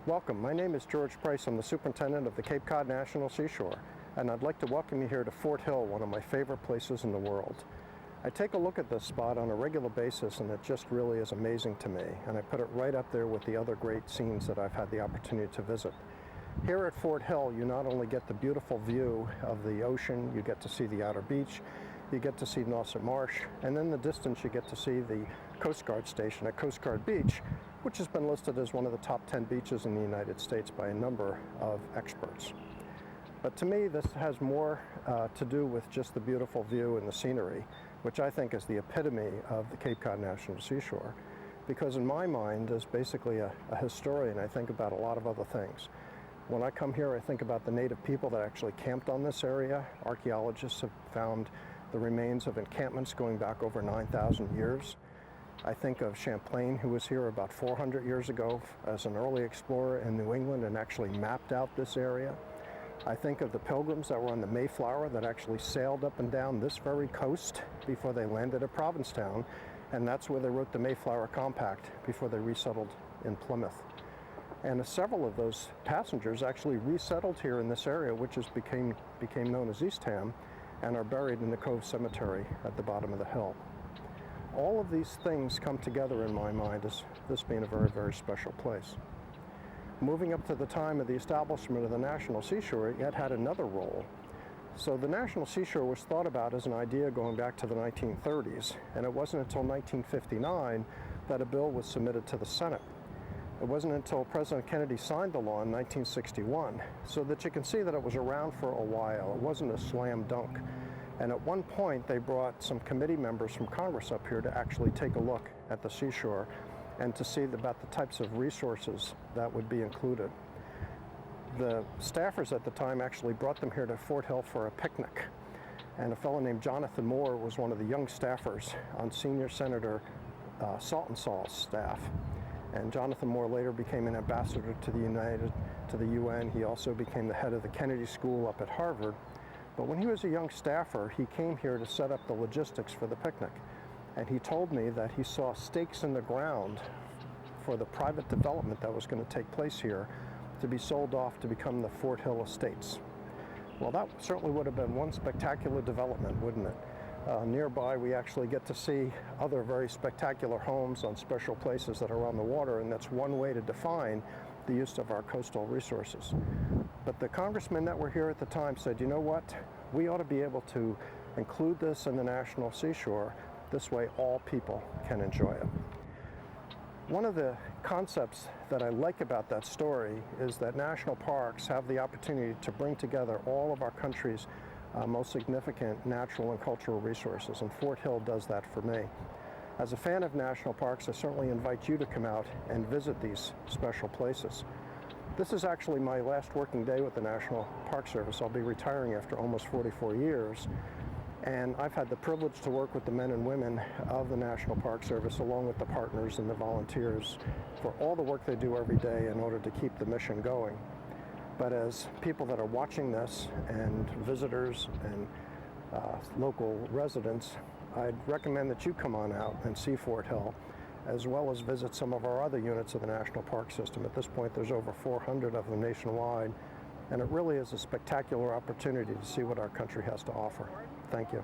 Welcome. My name is George Price. I'm the Superintendent of the Cape Cod National Seashore, and I'd like to welcome you here to Fort Hill, one of my favorite places in the world. I take a look at this spot on a regular basis, and it just really is amazing to me, and I put it right up there with the other great scenes that I've had the opportunity to visit. Here at Fort Hill, you not only get the beautiful view of the ocean, you get to see the outer beach, you get to see Nauset Marsh, and in the distance you get to see the Coast Guard station at Coast Guard Beach, which has been listed as one of the top 10 beaches in the United States by a number of experts. But to me, this has more to do with just the beautiful view and the scenery, which I think is the epitome of the Cape Cod National Seashore. Because in my mind, as basically a historian, I think about a lot of other things. When I come here, I think about the native people that actually camped on this area. Archaeologists have found the remains of encampments going back over 9,000 years. I think of Champlain, who was here about 400 years ago as an early explorer in New England and actually mapped out this area. I think of the pilgrims that were on the Mayflower that actually sailed up and down this very coast before they landed at Provincetown, and that's where they wrote the Mayflower Compact before they resettled in Plymouth. And several of those passengers actually resettled here in this area, which became known as Eastham, and are buried in the Cove Cemetery at the bottom of the hill. All of these things come together in my mind as this being a very, very special place. Moving up to the time of the establishment of the National Seashore, it had another role. So the National Seashore was thought about as an idea going back to the 1930s, and it wasn't until 1959 that a bill was submitted to the Senate. It wasn't until President Kennedy signed the law in 1961, so that you can see that it was around for a while. It wasn't a slam dunk. And at one point, they brought some committee members from Congress up here to actually take a look at the seashore and to see about the types of resources that would be included. The staffers at the time actually brought them here to Fort Hill for a picnic. And a fellow named Jonathan Moore was one of the young staffers on Senior Senator Saltonstall's staff. And Jonathan Moore later became an ambassador to the UN. He also became the head of the Kennedy School up at Harvard. But when he was a young staffer, he came here to set up the logistics for the picnic. And he told me that he saw stakes in the ground for the private development that was going to take place here to be sold off to become the Fort Hill Estates. Well, that certainly would have been one spectacular development, wouldn't it? Nearby, we actually get to see other very spectacular homes on special places that are on the water, and that's one way to define the use of our coastal resources. But the congressmen that were here at the time said, you know what, we ought to be able to include this in the National Seashore. This way all people can enjoy it. One of the concepts that I like about that story is that national parks have the opportunity to bring together all of our country's most significant natural and cultural resources, and Fort Hill does that for me. As a fan of national parks, I certainly invite you to come out and visit these special places. This is actually my last working day with the National Park Service. I'll be retiring after almost 44 years, and I've had the privilege to work with the men and women of the National Park Service along with the partners and the volunteers for all the work they do every day in order to keep the mission going. But as people that are watching this and visitors and local residents, I'd recommend that you come on out and see Fort Hill, as well as visit some of our other units of the National Park System. At this point, there's over 400 of them nationwide, and it really is a spectacular opportunity to see what our country has to offer. Thank you.